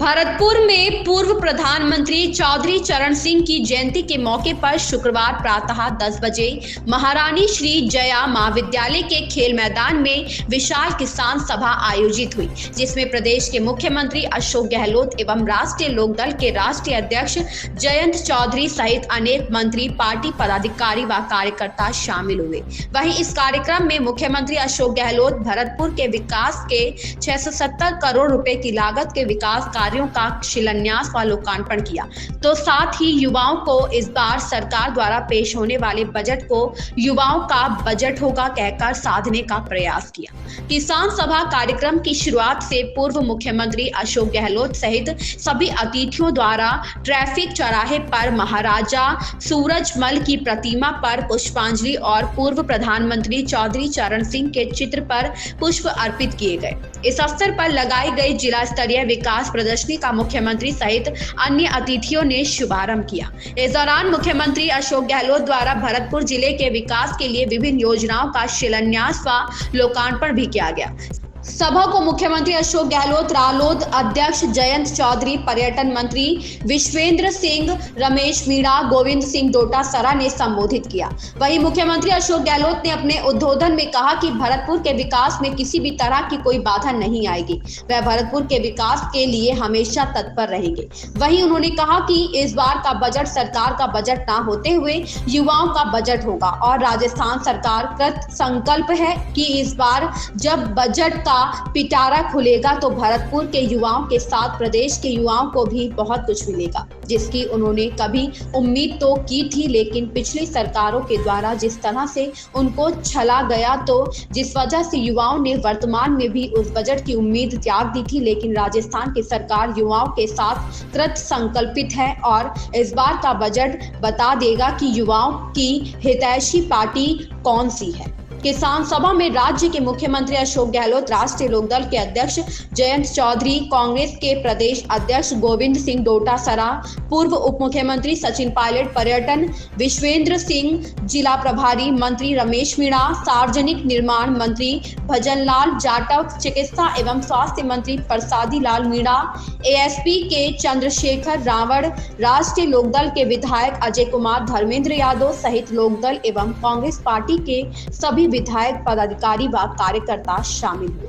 भरतपुर में पूर्व प्रधानमंत्री चौधरी चरण सिंह की जयंती के मौके पर शुक्रवार प्रातः 10 बजे महारानी श्री जया महाविद्यालय के खेल मैदान में विशाल किसान सभा आयोजित हुई, जिसमें प्रदेश के मुख्यमंत्री अशोक गहलोत एवं राष्ट्रीय लोकदल के राष्ट्रीय अध्यक्ष जयंत चौधरी सहित अनेक मंत्री, पार्टी पदाधिकारी व कार्यकर्ता शामिल हुए। वहीं इस कार्यक्रम में मुख्यमंत्री अशोक गहलोत भरतपुर के विकास के 670 करोड़ रुपए की लागत के विकास कार्यों का शिलान्यास व लोकार्पण किया, तो साथ ही युवाओं को इस बार सरकार द्वारा पेश होने वाले बजट को युवाओं का बजट होगा कहकर साधने का प्रयास किया। किसान सभा कार्यक्रम की शुरुआत से पूर्व मुख्यमंत्री अशोक गहलोत सहित सभी अतिथियों द्वारा ट्रैफिक चौराहे पर महाराजा सूरजमल की प्रतिमा पर पुष्पांजलि और पूर्व प्रधानमंत्री चौधरी चरण सिंह के चित्र पर पुष्प अर्पित किए गए। इस अवसर पर लगाई गई जिला स्तरीय विकास प्रदर्शनी का मुख्यमंत्री सहित अन्य अतिथियों ने शुभारंभ किया। इस दौरान मुख्यमंत्री अशोक गहलोत द्वारा भरतपुर जिले के विकास के लिए विभिन्न योजनाओं का शिलान्यास व लोकार्पण भी किया गया। सभा को मुख्यमंत्री अशोक गहलोत, रालोद अध्यक्ष जयंत चौधरी, पर्यटन मंत्री विश्वेंद्र सिंह, रमेश मीणा, गोविंद सिंह डोटासरा ने संबोधित किया। वहीं मुख्यमंत्री अशोक गहलोत ने अपने उद्बोधन में कहा कि भरतपुर के विकास में किसी भी तरह की कोई बाधा नहीं आएगी, वह भरतपुर के विकास के लिए हमेशा तत्पर रहेंगे। वहीं उन्होंने कहा कि इस बार का बजट सरकार का बजट न होते हुए युवाओं का बजट होगा और राजस्थान सरकार कृत संकल्प है कि इस बार जब बजट का पिटारा खुलेगा तो भरतपुर के युवाओं के साथ प्रदेश के युवाओं को भी बहुत कुछ मिलेगा, जिसकी उन्होंने कभी उम्मीद तो की थी, लेकिन पिछली सरकारों के द्वारा जिस तरह से उनको छला गया, तो जिस वजह से युवाओं ने वर्तमान में भी उस बजट की उम्मीद त्याग दी थी। लेकिन राजस्थान की सरकार युवाओं के साथ कृत संकल्पित है और इस बार का बजट बता देगा कि युवाओं की हितैषी पार्टी कौन सी है। किसान सभा में राज्य के मुख्यमंत्री अशोक गहलोत, राष्ट्रीय लोकदल के अध्यक्ष जयंत चौधरी, कांग्रेस के प्रदेश अध्यक्ष गोविंद सिंह डोटासरा, पूर्व उप मुख्यमंत्री सचिन पायलट, पर्यटन विश्वेंद्र सिंह, जिला प्रभारी मंत्री रमेश मीणा, सार्वजनिक निर्माण मंत्री भजनलाल जाटव, चिकित्सा एवं स्वास्थ्य मंत्री प्रसादी लाल मीणा, एएसपी के चंद्रशेखर रावण, राष्ट्रीय लोकदल के विधायक अजय कुमार, धर्मेंद्र यादव सहित लोकदल एवं कांग्रेस पार्टी के सभी विधायक, पदाधिकारी व कार्यकर्ता शामिल हुए।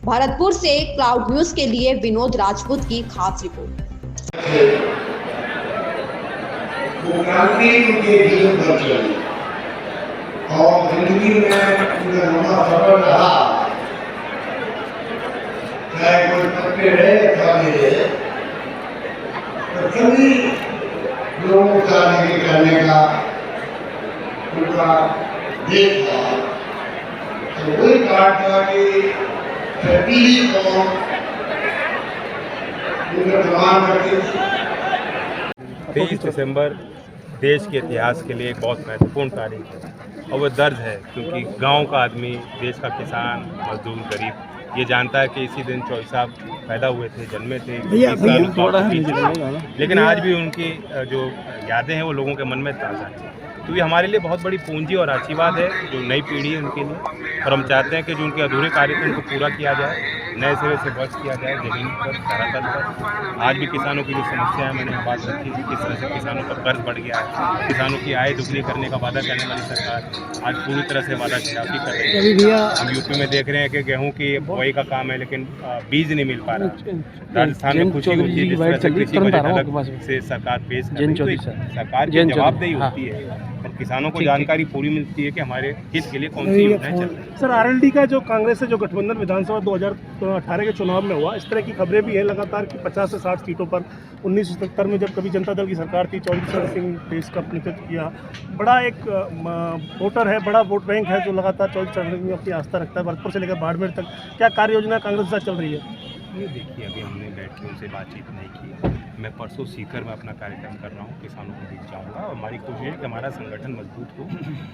भरतपुर से क्लाउड न्यूज के लिए विनोद राजपूत की खास रिपोर्ट। और जिंदगी में उनका लंबा सफर रहा, चाहे कोई पक्के रहे या रहे, तो सभी लोगों का आगे करने का उनका देश था। तो वही बात था कि पीढ़ी को उनका सम्मान करते। 23 दिसंबर देश के इतिहास के लिए एक बहुत महत्वपूर्ण तारीख है और वह दर्ज है, क्योंकि गांव का आदमी, देश का किसान, मजदूर, गरीब ये जानता है कि इसी दिन चौधरी साहब पैदा हुए थे, जन्मे थे। लेकिन आज भी उनकी जो यादें हैं वो लोगों के मन में ताज़ा है। तो ये हमारे लिए बहुत बड़ी पूंजी और आशीर्वाद है जो नई पीढ़ी है उनके लिए, और हम चाहते हैं कि जो उनके अधूरे कार्य थे उनको पूरा किया जाए, नए सिरे से वर्ष किया जाए जमीन पर, धरातल पर। आज भी किसानों की जो समस्या है, मैंने बात रखी, किस तरह से किसानों का कर्ज बढ़ गया है, किसानों की आय दुगनी करने का वादा करने वाली सरकार आज पूरी तरह से वादा खिलाफी कर रही है। हम यूपी में देख रहे हैं कि गेहूँ की बुआई का काम है, लेकिन बीज नहीं मिल पा रहा। राजस्थान में खुशी होती है जिस तरह से कृषि बजट अलग से सरकार पेश कर रही है, तो सरकार की जवाबदेही होती है और किसानों को जानकारी पूरी मिलती है कि हमारे हित के लिए कौन सी योजनाएं चल रही है। सर, आरएलडी का जो कांग्रेस से जो गठबंधन विधानसभा 2018 के चुनाव में हुआ, इस तरह की खबरें भी है लगातार कि 50 से 60 सीटों पर 1977 में जब कभी जनता दल की सरकार थी, चौधरी चरण सिंह देश का नेतृत्व किया, बड़ा एक वोटर है, बड़ा वोट बैंक है जो लगातार चौधरी चरण सिंह में अपनी आस्था रखता है। भरतपुर से लेकर बाड़मेर तक क्या कार्य योजना कांग्रेस के साथ चल रही है? ये देखिए, अभी हमने बैठ के उनसे बातचीत नहीं की। मैं परसों सीकर में अपना कार्यक्रम कर रहा हूँ, किसानों के बीच जाऊँगा और हमारी कोशिश है कि हमारा संगठन मजबूत हो।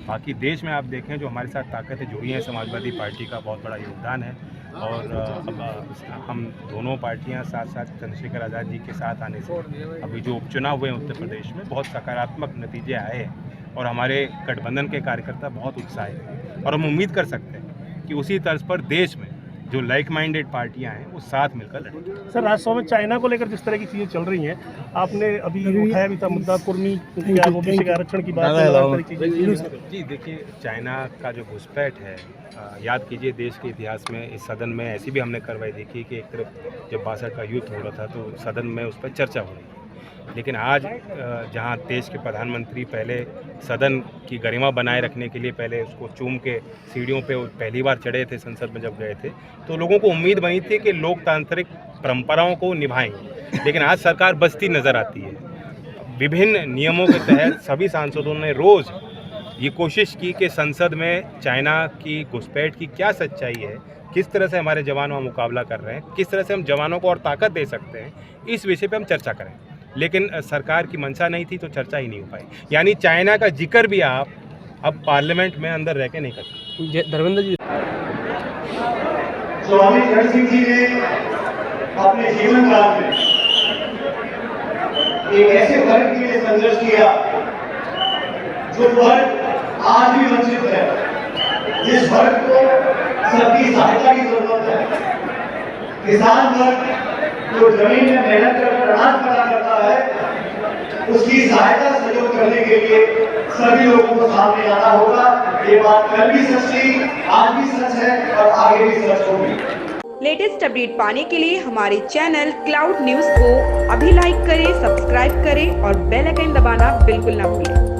बाकी देश में आप देखें जो हमारे साथ ताकतें जुड़ी हैं, समाजवादी पार्टी का बहुत बड़ा योगदान है और अब हम दोनों पार्टियां साथ साथ चंद्रशेखर आज़ाद जी के साथ आने से अभी जो उपचुनाव हुए उत्तर प्रदेश में बहुत सकारात्मक नतीजे आए हैं और हमारे गठबंधन के कार्यकर्ता बहुत उत्साहित हैं और हम उम्मीद कर सकते हैं कि उसी तर्ज पर देश में जो लाइक माइंडेड पार्टियां हैं वो साथ मिलकर लड़ेंगे। सर, राज्यसभा में चाइना को लेकर जिस तरह की चीज़ें चल रही हैं, आपने अभी उठाया भी था मुद्दा कुर्मी ओबीसी के आरक्षण की बात जी देखिए, चाइना का जो घुसपैठ है, याद कीजिए देश के इतिहास में इस सदन में ऐसी भी हमने कार्रवाई देखी कि एक तरफ जब 62 का युद्ध हो रहा था तो सदन में उस पर चर्चा हो रही थी, लेकिन आज जहां देश के प्रधानमंत्री पहले सदन की गरिमा बनाए रखने के लिए पहले उसको चूम के सीढ़ियों पे पहली बार चढ़े थे संसद में जब गए थे, तो लोगों को उम्मीद बनी थी कि लोकतांत्रिक परंपराओं को निभाएंगे, लेकिन आज सरकार बचती नज़र आती है। विभिन्न नियमों के तहत सभी सांसदों ने रोज़ ये कोशिश की कि संसद में चाइना की घुसपैठ की क्या सच्चाई है, किस तरह से हमारे जवानों का मुकाबला कर रहे हैं, किस तरह से हम जवानों को और ताकत दे सकते हैं, इस विषय पे हम चर्चा करें। लेकिन सरकार की मंशा नहीं थी तो चर्चा ही नहीं हो पाई। यानी चाइना का जिक्र भी आप अब पार्लियामेंट में अंदर रह के नहीं कर सकते। धर्मेंद्र जी, स्वामी चरण सिंह जी ने अपने जीवन काल में एक ऐसे वर्ग के लिए संघर्ष किया जो वर्ग आज भी वंचित है, जिस वर्ग को सबकी सहायता की जरूरत है। किसान वर्ग जो जमीन में मेहनत कर अनाज पैदा करता है, उसकी सहायता सहयोग करने के लिए सभी लोगों को सामने आना होगा। ये बात कल भी सच थी, आज भी सच है और आगे भी सच होगी। लेटेस्ट अपडेट पाने के लिए हमारे चैनल क्लाउड न्यूज को अभी लाइक करें, सब्सक्राइब करें और बेल आइकन दबाना बिल्कुल ना भूलें।